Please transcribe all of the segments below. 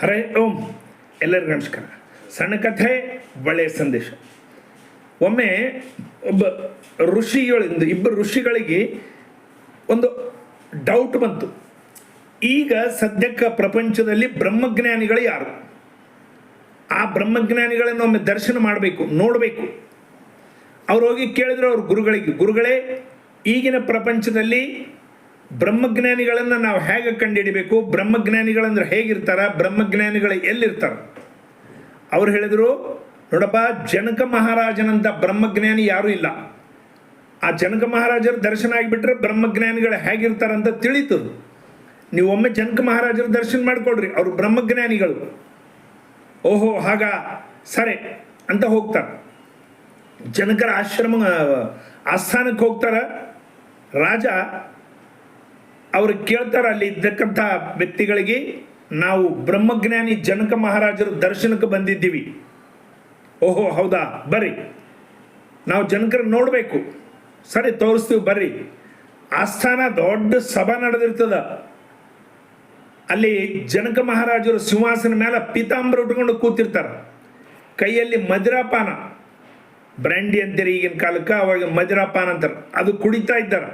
ಹರೇ ಓಂ. ಎಲ್ಲರಿಗೂ ನಮಸ್ಕಾರ. ಸಣ್ಣ ಕಥೆ, ಒಳ್ಳೆಯ ಸಂದೇಶ. ಒಮ್ಮೆ ಇಬ್ಬರು ಋಷಿಗಳಿಗೆ ಒಂದು ಡೌಟ್ ಬಂತು. ಈಗ ಸದ್ಯಕ್ಕೆ ಪ್ರಪಂಚದಲ್ಲಿ ಬ್ರಹ್ಮಜ್ಞಾನಿಗಳು ಯಾರು? ಆ ಬ್ರಹ್ಮಜ್ಞಾನಿಗಳನ್ನು ಒಮ್ಮೆ ದರ್ಶನ ಮಾಡಬೇಕು, ನೋಡಬೇಕು. ಅವ್ರು ಹೋಗಿ ಕೇಳಿದ್ರು ಅವ್ರ ಗುರುಗಳೇ, ಈಗಿನ ಪ್ರಪಂಚದಲ್ಲಿ ಬ್ರಹ್ಮಜ್ಞಾನಿಗಳನ್ನು ನಾವು ಹೇಗೆ ಕಂಡುಹಿಡಿಬೇಕು? ಬ್ರಹ್ಮಜ್ಞಾನಿಗಳಂದ್ರೆ ಹೇಗಿರ್ತಾರ? ಬ್ರಹ್ಮಜ್ಞಾನಿಗಳು ಎಲ್ಲಿರ್ತಾರ? ಅವ್ರು ಹೇಳಿದರು, ನೋಡಪ್ಪ, ಜನಕ ಮಹಾರಾಜನಂತ ಬ್ರಹ್ಮಜ್ಞಾನಿ ಯಾರೂ ಇಲ್ಲ. ಆ ಜನಕ ಮಹಾರಾಜರ ದರ್ಶನ ಆಗಿಬಿಟ್ರೆ ಬ್ರಹ್ಮಜ್ಞಾನಿಗಳು ಹೇಗಿರ್ತಾರಂತ ತಿಳಿತದು. ನೀವು ಒಮ್ಮೆ ಜನಕ ಮಹಾರಾಜರ ದರ್ಶನ ಮಾಡಿಕೊಡ್ರಿ, ಅವರು ಬ್ರಹ್ಮಜ್ಞಾನಿಗಳು. ಓಹೋ, ಹಾಗ ಸರಿ ಅಂತ ಹೋಗ್ತಾರೆ. ಜನಕರ ಆಸ್ಥಾನಕ್ಕೆ ಹೋಗ್ತಾರ. ರಾಜ ಅವ್ರು ಕೇಳ್ತಾರ, ಅಲ್ಲಿ ಇದ್ದಕ್ಕಂಥ ವ್ಯಕ್ತಿಗಳಿಗೆ, ನಾವು ಬ್ರಹ್ಮಜ್ಞಾನಿ ಜನಕ ಮಹಾರಾಜರ ದರ್ಶನಕ್ಕೆ ಬಂದಿದ್ದೀವಿ. ಓಹೋ, ಹೌದಾ, ಬರ್ರಿ, ನಾವು ಜನಕರ ನೋಡಬೇಕು. ಸರಿ, ತೋರಿಸ್ತೀವಿ, ಬರ್ರಿ. ಆಸ್ಥಾನ ದೊಡ್ಡ ಸಭಾ ನಡೆದಿರ್ತದ. ಅಲ್ಲಿ ಜನಕ ಮಹಾರಾಜರು ಸಿಂಹಾಸನ ಮೇಲೆ ಪೀತಾಂಬರ ಉಟ್ಕೊಂಡು ಕೂತಿರ್ತಾರೆ. ಕೈಯಲ್ಲಿ ಮದಿರಾಪಾನ, ಬ್ರ್ಯಾಂಡಿ ಅಂತೀರಿ ಈಗಿನ ಕಾಲಕ್ಕೆ, ಅವಾಗ ಮದಿರಾಪಾನ ಅಂತಾರೆ, ಅದು ಕುಡಿತಾ ಇದ್ದಾರೆ.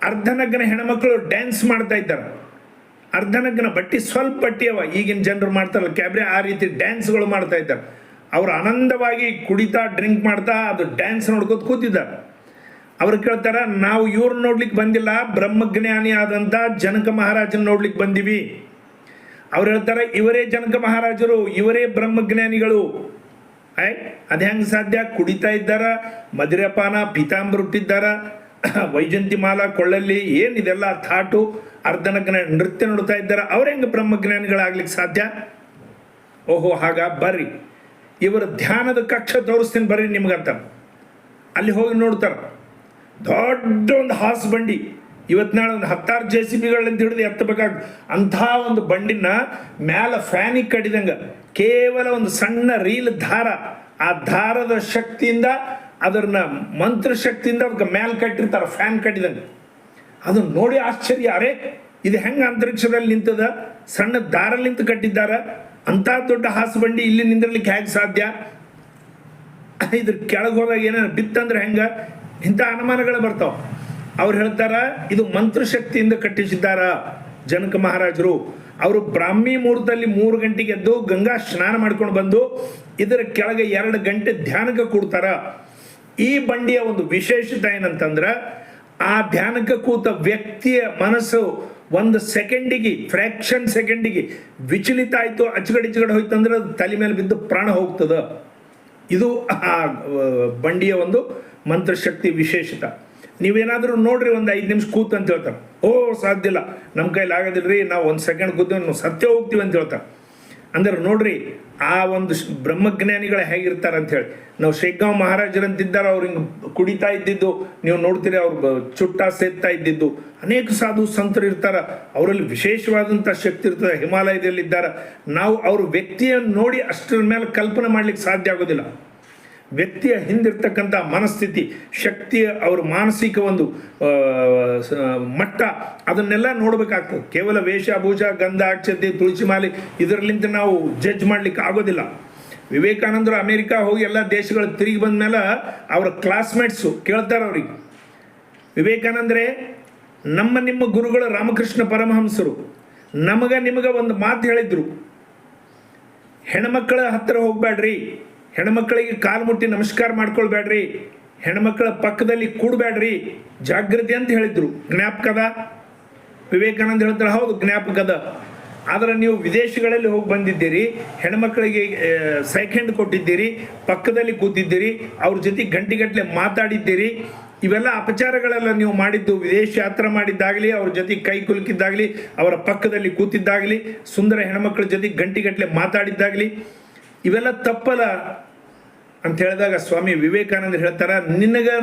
ಅರ್ಧನಗ್ನ ಹೆಣ್ಮಕ್ಳು ಡ್ಯಾನ್ಸ್ ಮಾಡ್ತಾ ಇದ್ದಾರೆ. ಅರ್ಧನಗ್ನ, ಬಟ್ಟಿ ಸ್ವಲ್ಪ ಬಟ್ಟಿ ಅವ, ಈಗಿನ ಜನರು ಮಾಡ್ತಾರಲ್ಲ ಕ್ಯಾಬ್ರೆ, ಆ ರೀತಿ ಡ್ಯಾನ್ಸ್ಗಳು ಮಾಡ್ತಾ ಇದ್ದಾರೆ. ಅವರು ಆನಂದವಾಗಿ ಕುಡಿತಾ, ಡ್ರಿಂಕ್ ಮಾಡ್ತಾ, ಅದು ಡ್ಯಾನ್ಸ್ ನೋಡ್ಕೋತ ಕೂತಿದ್ದಾರೆ. ಅವ್ರು ಕೇಳ್ತಾರ, ನಾವು ಇವ್ರನ್ನ ನೋಡ್ಲಿಕ್ಕೆ ಬಂದಿಲ್ಲ, ಬ್ರಹ್ಮಜ್ಞಾನಿ ಆದಂಥ ಜನಕ ಮಹಾರಾಜನ ನೋಡ್ಲಿಕ್ಕೆ ಬಂದೀವಿ. ಅವ್ರು ಹೇಳ್ತಾರೆ, ಇವರೇ ಜನಕ ಮಹಾರಾಜರು, ಇವರೇ ಬ್ರಹ್ಮಜ್ಞಾನಿಗಳು. ಅದು ಹೆಂಗೆ ಸಾಧ್ಯ? ಕುಡಿತಾ ಇದ್ದಾರ, ಮದಿರಪಾನ, ಪೀತಾಂಬರ ಹುಟ್ಟಿದ್ದಾರ, ವೈಜಂತಿ ಮಾಲಾ ಕೊಳ್ಳಲ್ಲಿ, ಏನಿದೆಲ್ಲ ಥಾಟು, ಅರ್ಧನಗ್ನ ನೃತ್ಯ ನೋಡ್ತಾ ಇದ್ದಾರೆ. ಅವ್ರ ಹೆಂಗೆ ಬ್ರಹ್ಮಜ್ಞಾನಿಗಳಾಗ್ಲಿಕ್ಕೆ ಸಾಧ್ಯ? ಓಹೋ, ಹಾಗ, ಬರ್ರಿ, ಇವರ ಧ್ಯಾನದ ಕಕ್ಷ ತೋರಿಸ್ತೀನಿ ಬರ್ರಿ ನಿಮ್ಗಂತ. ಅಲ್ಲಿ ಹೋಗಿ ನೋಡ್ತಾರೆ, ದೊಡ್ಡ ಒಂದು ಹಾಸ್ ಬಂಡಿ, ಇವತ್ತು ನಾಳೆ ಒಂದು 10 JCBಗಳಿಂದ ಹಿಡಿದು ಎತ್ತಬೇಕಾಗ ಅಂಥ ಒಂದು ಬಂಡಿನ ಮ್ಯಾಲ ಫ್ಯಾನಿಗೆ ಕಟ್ಟಿದಂಗೆ ಕೇವಲ ಒಂದು ಸಣ್ಣ ರೀಲ್ ದಾರ, ಆ ದಾರದ ಶಕ್ತಿಯಿಂದ, ಅದನ್ನ ಮಂತ್ರ ಶಕ್ತಿಯಿಂದ ಅದಕ್ಕೆ ಮ್ಯಾಲೆ ಕಟ್ಟಿರ್ತಾರೆ, ಫ್ಯಾನ್ ಕಟ್ಟಿದಂಗೆ. ಅದನ್ನು ನೋಡಿ ಆಶ್ಚರ್ಯ, ಅರೆ ಇದು ಹೆಂಗೆ ಅಂತರಿಕ್ಷದಲ್ಲಿ ನಿಂತದ? ಸಣ್ಣ ದಾರಲ್ಲಿಂತ ಕಟ್ಟಿದ್ದಾರ, ಅಂಥ ದೊಡ್ಡ ಹಾಸು ಬಂಡಿ ಇಲ್ಲಿ ನಿಂದಿರ್ಲಿಕ್ಕೆ ಹೇಗೆ ಸಾಧ್ಯ? ಇದ್ರ ಕೆಳಗೆ ಹೋದಾಗ ಏನೇನು ಬಿತ್ತಂದ್ರೆ ಹೆಂಗೆ? ಇಂಥ ಅನುಮಾನಗಳು ಬರ್ತಾವ. ಅವ್ರು ಹೇಳ್ತಾರ, ಇದು ಮಂತ್ರಶಕ್ತಿಯಿಂದ ಕಟ್ಟಿಸಿದ್ದಾರ ಜನಕ ಮಹಾರಾಜರು. ಅವರು ಬ್ರಾಹ್ಮಿ ಮುಹೂರ್ತದಲ್ಲಿ 3 ಗಂಟೆಗೆ ಎದ್ದು ಗಂಗಾ ಸ್ನಾನ ಮಾಡ್ಕೊಂಡು ಬಂದು ಇದರ ಕೆಳಗೆ 2 ಗಂಟೆ ಧ್ಯಾನಕ್ಕೆ ಕೂಡ್ತಾರ. ಈ ಬಂಡಿಯ ಒಂದು ವಿಶೇಷತೆ ಏನಂತಂದ್ರೆ, ಆ ಧ್ಯಾನಕ್ಕೆ ಕೂತ ವ್ಯಕ್ತಿಯ ಮನಸ್ಸು 1 ಸೆಕೆಂಡಿಗೆ, ಫ್ರ್ಯಾಕ್ಷನ್ ಸೆಕೆಂಡಿಗೆ ವಿಚಲಿತ ಆಯಿತು, ಅಚ್ಚಗಡೆ ಹೋಯ್ತಂದ್ರೆ ಅದು ತಲೆ ಮೇಲೆ ಬಿದ್ದು ಪ್ರಾಣ ಹೋಗ್ತದ. ಇದು ಆ ಬಂಡಿಯ ಒಂದು ಮಂತ್ರಶಕ್ತಿ ವಿಶೇಷತೆ. ನೀವೇನಾದರೂ ನೋಡ್ರಿ, ಒಂದು 5 ನಿಮಿಷ ಕೂತು ಅಂತ ಹೇಳ್ತಾರೆ. ಓ, ಸಾಧ್ಯ ಇಲ್ಲ, ನಮ್ಮ ಕೈಲಿ ಆಗೋದಿಲ್ರಿ, ನಾವು 1 ಸೆಕೆಂಡ್ ಕೂತೀವಿ, ನಾವು ಸತ್ಯ ಹೋಗ್ತೀವಿ ಅಂತ ಹೇಳ್ತಾರೆ. ಅಂದ್ರೆ ನೋಡ್ರಿ, ಆ ಒಂದು ಬ್ರಹ್ಮಜ್ಞಾನಿಗಳು ಹೇಗಿರ್ತಾರೆ ಅಂತ ಹೇಳಿ. ನಾವು ಶೇಖಗಾಂವ್ ಮಹಾರಾಜರಂತಿದ್ದಾರೆ, ಅವ್ರು ಹಿಂಗೆ ಕುಡಿತಾ ಇದ್ದಿದ್ದು ನೀವು ನೋಡ್ತೀರಿ, ಅವ್ರು ಚುಟ್ಟ ಸೇತ್ತಾ ಇದ್ದಿದ್ದು. ಅನೇಕ ಸಾಧು ಸಂತರು ಇರ್ತಾರೆ, ಅವರಲ್ಲಿ ವಿಶೇಷವಾದಂಥ ಶಕ್ತಿ ಇರ್ತದೆ, ಹಿಮಾಲಯದಲ್ಲಿದ್ದಾರೆ. ನಾವು ಅವ್ರ ವ್ಯಕ್ತಿಯನ್ನು ನೋಡಿ ಅಷ್ಟರ ಮೇಲೆ ಕಲ್ಪನೆ ಮಾಡ್ಲಿಕ್ಕೆ ಸಾಧ್ಯ ಆಗೋದಿಲ್ಲ. ವ್ಯಕ್ತಿಯ ಹಿಂದಿರ್ತಕ್ಕಂಥ ಮನಸ್ಥಿತಿ, ಶಕ್ತಿಯ ಅವ್ರ ಮಾನಸಿಕ ಒಂದು ಮಟ್ಟ, ಅದನ್ನೆಲ್ಲ ನೋಡ್ಬೇಕಾಗ್ತದೆ. ಕೇವಲ ವೇಷಭೂಷ, ಗಂಧ, ಅಕ್ಷತೆ, ತುಳಸಿ ಮಾಲೆ ಇದರಲ್ಲಿಂದ ನಾವು ಜಡ್ಜ್ ಮಾಡ್ಲಿಕ್ಕೆ ಆಗೋದಿಲ್ಲ. ವಿವೇಕಾನಂದರು ಅಮೇರಿಕಾ ಹೋಗಿ ಎಲ್ಲ ದೇಶಗಳು ತಿರುಗಿ ಬಂದ ಮೇಲೆ ಅವರ ಕ್ಲಾಸ್ಮೇಟ್ಸು ಕೇಳ್ತಾರೆ ಅವ್ರಿಗೆ, ವಿವೇಕಾನಂದ್ರೆ, ನಿಮ್ಮ ಗುರುಗಳು ರಾಮಕೃಷ್ಣ ಪರಮಹಂಸರು ನಿಮಗೆ ಒಂದು ಮಾತು ಹೇಳಿದ್ರು, ಹೆಣ್ಮಕ್ಕಳ ಹತ್ತಿರ ಹೋಗ್ಬೇಡ್ರಿ, ಹೆಣ್ಮಕ್ಳಿಗೆ ಕಾಲು ಮುಟ್ಟಿ ನಮಸ್ಕಾರ ಮಾಡ್ಕೊಳ್ಬೇಡ್ರಿ, ಹೆಣ್ಮಕ್ಳ ಪಕ್ಕದಲ್ಲಿ ಕೂಡಬೇಡ್ರಿ, ಜಾಗೃತಿ ಅಂತ ಹೇಳಿದ್ರು. ಜ್ಞಾಪಕದ? ವಿವೇಕಾನಂದ ಹೇಳ್ತಾರೆ, ಹೌದು ಜ್ಞಾಪಕದ. ಆದರೆ ನೀವು ವಿದೇಶಗಳಲ್ಲಿ ಹೋಗಿ ಬಂದಿದ್ದೀರಿ, ಹೆಣ್ಮಕ್ಳಿಗೆ ಸೆಕೆಂಡ್ ಕೊಟ್ಟಿದ್ದೀರಿ, ಪಕ್ಕದಲ್ಲಿ ಕೂತಿದ್ದೀರಿ, ಅವ್ರ ಜೊತೆ ಗಂಟೆಗಟ್ಟಲೆ ಮಾತಾಡಿದ್ದೀರಿ. ಇವೆಲ್ಲ ಅಪಚಾರಗಳೆಲ್ಲ ನೀವು ಮಾಡಿದ್ದು. ವಿದೇಶ ಯಾತ್ರೆ ಮಾಡಿದ್ದಾಗಲಿ, ಅವ್ರ ಜೊತೆ ಕೈ ಕುಲುಕಿದ್ದಾಗಲಿ, ಅವರ ಪಕ್ಕದಲ್ಲಿ ಕೂತಿದ್ದಾಗಲಿ, ಸುಂದರ ಹೆಣ್ಮಕ್ಳ ಜೊತೆ ಗಂಟೆಗಟ್ಟಲೆ ಮಾತಾಡಿದ್ದಾಗಲಿ, ಇವೆಲ್ಲ ತಪ್ಪಲ್ಲ ಅಂತ ಹೇಳಿದಾಗ ಸ್ವಾಮಿ ವಿವೇಕಾನಂದ ಹೇಳ್ತಾರ,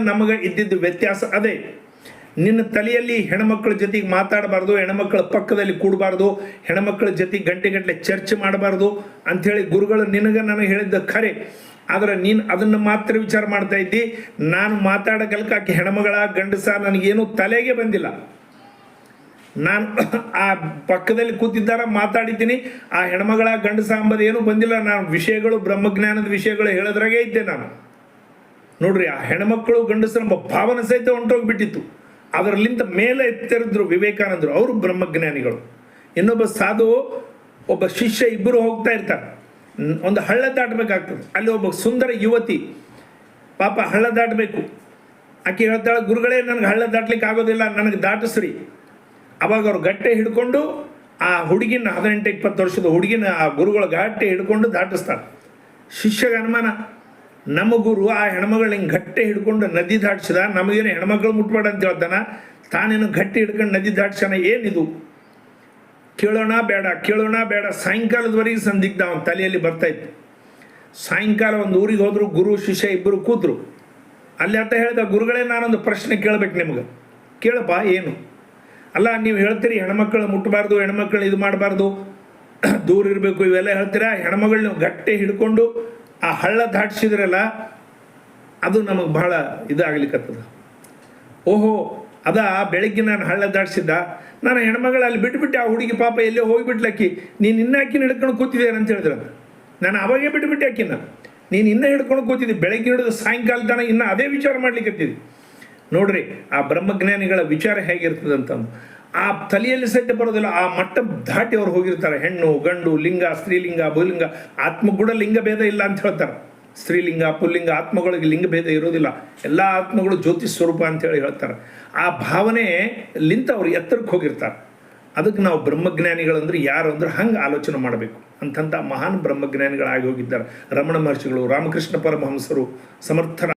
ನಮಗೆ ಇದ್ದಿದ್ದು ವ್ಯತ್ಯಾಸ ಅದೇ. ನಿನ್ನ ತಲೆಯಲ್ಲಿ ಹೆಣ್ಮಕ್ಳ ಜೊತೆಗೆ ಮಾತಾಡಬಾರ್ದು, ಹೆಣ್ಮಕ್ಳ ಪಕ್ಕದಲ್ಲಿ ಕೂಡಬಾರ್ದು, ಹೆಣ್ಮಕ್ಳ ಜೊತೆಗೆ ಗಂಟೆಗಟ್ಟಲೆ ಚರ್ಚೆ ಮಾಡಬಾರ್ದು ಅಂಥೇಳಿ ಗುರುಗಳು ನನಗೆ ಹೇಳಿದ್ದ ಖರೆ. ಆದರೆ ನೀನು ಅದನ್ನು ಮಾತ್ರ ವಿಚಾರ ಮಾಡ್ತಾ ಇದ್ದಿ. ನಾನು ಮಾತಾಡೋಕಲ್ಕ ಆಕೆ ಹೆಣ್ಮಗಳ ಗಂಡಸ ನನಗೇನು ತಲೆಗೆ ಬಂದಿಲ್ಲ. ನಾನು ಆ ಪಕ್ಕದಲ್ಲಿ ಕೂತಿದ್ದಾರ ಮಾತಾಡಿದ್ದೀನಿ, ಆ ಹೆಣ್ಮಗಳ ಗಂಡಸ ಅಂಬದು ಏನೂ ಬಂದಿಲ್ಲ. ನಾನು ವಿಷಯಗಳು ಬ್ರಹ್ಮಜ್ಞಾನದ ವಿಷಯಗಳು ಹೇಳೋದ್ರಾಗೆ ಇದ್ದೆ ನಾನು. ನೋಡ್ರಿ, ಆ ಹೆಣ್ಮಕ್ಕಳು ಗಂಡಸರ ಭಾವನೆ ಸಹಿತ ಹೊಂಟೋಗ್ಬಿಟ್ಟಿತ್ತು. ಅದರಲ್ಲಿಂದ ಮೇಲೆ ಎತ್ತರಿದ್ರು ವಿವೇಕಾನಂದರು, ಅವರು ಬ್ರಹ್ಮಜ್ಞಾನಿಗಳು. ಇನ್ನೊಬ್ಬ ಸಾಧು, ಒಬ್ಬ ಶಿಷ್ಯ, ಇಬ್ಬರು ಹೋಗ್ತಾ ಇರ್ತಾರೆ. ಒಂದು ಹಳ್ಳ ದಾಟಬೇಕಾಗ್ತದೆ. ಅಲ್ಲಿ ಒಬ್ಬ ಸುಂದರ ಯುವತಿ ಪಾಪ ಹಳ್ಳ ದಾಟಬೇಕು. ಆಕೆ ಹೇಳ್ತಾಳೆ, ಗುರುಗಳೇ ನನಗೆ ಹಳ್ಳ ದಾಟ್ಲಿಕ್ಕೆ ಆಗೋದಿಲ್ಲ, ನನಗೆ ದಾಟಿಸ್ರಿ. ಅವಾಗ ಅವ್ರು ಗಟ್ಟೆ ಹಿಡ್ಕೊಂಡು ಆ ಹುಡುಗಿನ, 18-20 ವರ್ಷದ ಹುಡುಗಿನ ಆ ಗುರುಗಳ ಗಟ್ಟೆ ಹಿಡ್ಕೊಂಡು ದಾಟಿಸ್ತಾರೆ. ಶಿಷ್ಯಗೆ ಅನುಮಾನ, ನಮ್ಮ ಗುರು ಆ ಹೆಣ್ಮಗಳು ಹಿಂಗೆ ಗಟ್ಟೆ ಹಿಡ್ಕೊಂಡು ನದಿ ದಾಟಿಸಿದ, ನಮಗೇನು ಹೆಣ್ಮಕ್ಳು ಮುಟ್ಬೇಡ ಅಂತ ಹೇಳ್ತಾನ, ತಾನೇನು ಗಟ್ಟಿ ಹಿಡ್ಕೊಂಡು ನದಿ ದಾಟಿಸೋಣ, ಏನಿದು? ಕೇಳೋಣ ಬೇಡ ಸಾಯಂಕಾಲದವರೆಗೆ ಸಂದಿಗ್ಧ ಅವನ ತಲೆಯಲ್ಲಿ ಬರ್ತಾಯಿತ್ತು. ಸಾಯಂಕಾಲ ಒಂದು ಊರಿಗೆ ಹೋದ್ರು, ಗುರು ಶಿಷ್ಯ ಇಬ್ಬರು ಕೂತರು. ಅಲ್ಲಿ ಅಂತ ಹೇಳ್ದ, ಗುರುಗಳೇ ನಾನೊಂದು ಪ್ರಶ್ನೆ ಕೇಳಬೇಕು ನಿಮ್ಗೆ. ಕೇಳಪ್ಪ, ಏನು? ಅಲ್ಲ, ನೀವು ಹೇಳ್ತೀರಿ ಹೆಣ್ಮಕ್ಳು ಮುಟ್ಟಬಾರ್ದು, ಹೆಣ್ಮಕ್ಳು ಇದು ಮಾಡಬಾರ್ದು, ದೂರ ಇರಬೇಕು, ಇವೆಲ್ಲ ಹೇಳ್ತೀರಾ. ಹೆಣ್ಮಗಳು ನೀವು ಗಟ್ಟೆ ಹಿಡ್ಕೊಂಡು ಆ ಹಳ್ಳ ದಾಟಿಸಿದ್ರಲ್ಲ, ಅದು ನಮಗೆ ಭಾಳ ಇದಾಗ್ಲಿಕ್ಕತ್ತದ. ಓಹೋ, ಬೆಳಗ್ಗೆ ನಾನು ಹಳ್ಳ ದಾಟಿಸಿದ್ದ, ನಾನು ಹೆಣ್ಮಗಳು ಅಲ್ಲಿ ಬಿಟ್ಬಿಟ್ಟೆ, ಆ ಹುಡುಗಿ ಪಾಪ ಎಲ್ಲೇ ಹೋಗಿಬಿಟ್ಲಕ್ಕಿ, ನೀನು ಇನ್ನೂ ಆಕಿನ ಹಿಡ್ಕೊಂಡು ಕೂತಿದ್ದೇನೆ ಅಂತ ಹೇಳಿದ್ರೆ, ನಾನು ಅವಾಗೇ ಬಿಟ್ಬಿಟ್ಟೆ ಆಕಿನ, ನೀನು ಇನ್ನೂ ಹಿಡ್ಕೊಂಡು ಕೂತಿದ್ದಿ, ಬೆಳಗ್ಗೆ ಹಿಡಿದು ಸಾಯಂಕಾಲ ತನಕ ಇನ್ನೂ ಅದೇ ವಿಚಾರ ಮಾಡ್ಲಿಕ್ಕತ್ತಿದ್ದಿ. ನೋಡ್ರಿ, ಆ ಬ್ರಹ್ಮಜ್ಞಾನಿಗಳ ವಿಚಾರ ಹೇಗಿರ್ತದೆ ಅಂತಂದು ಆ ತಲೆಯಲ್ಲಿ ಸಹಿತ ಬರೋದಿಲ್ಲ. ಆ ಮಟ್ಟ ದಾಟಿ ಅವ್ರು ಹೋಗಿರ್ತಾರೆ. ಹೆಣ್ಣು ಗಂಡು, ಲಿಂಗ ಸ್ತ್ರೀಲಿಂಗ ಭೂಲಿಂಗ, ಆತ್ಮ ಕೂಡ ಲಿಂಗ ಭೇದ ಇಲ್ಲ ಅಂತ ಹೇಳ್ತಾರೆ. ಸ್ತ್ರೀಲಿಂಗ ಪುಲ್ಲಿಂಗ ಆತ್ಮಗಳಿಗೆ ಲಿಂಗ ಭೇದ ಇರೋದಿಲ್ಲ, ಎಲ್ಲ ಆತ್ಮಗಳು ಜ್ಯೋತಿ ಸ್ವರೂಪ ಅಂತೇಳಿ ಹೇಳ್ತಾರೆ. ಆ ಭಾವನೆ ಲಿಂತ ಅವ್ರು ಎತ್ತರಕ್ಕೆ ಹೋಗಿರ್ತಾರೆ. ಅದಕ್ಕೆ ನಾವು ಬ್ರಹ್ಮಜ್ಞಾನಿಗಳಂದ್ರೆ ಯಾರು ಅಂದ್ರೆ ಹಂಗೆ ಆಲೋಚನೆ ಮಾಡಬೇಕು. ಅಂತಂಥ ಮಹಾನ್ ಬ್ರಹ್ಮಜ್ಞಾನಿಗಳಾಗಿ ಹೋಗಿದ್ದಾರೆ ರಮಣ ಮಹರ್ಷಿಗಳು, ರಾಮಕೃಷ್ಣ ಪರಮಹಂಸರು, ಸಮರ್ಥ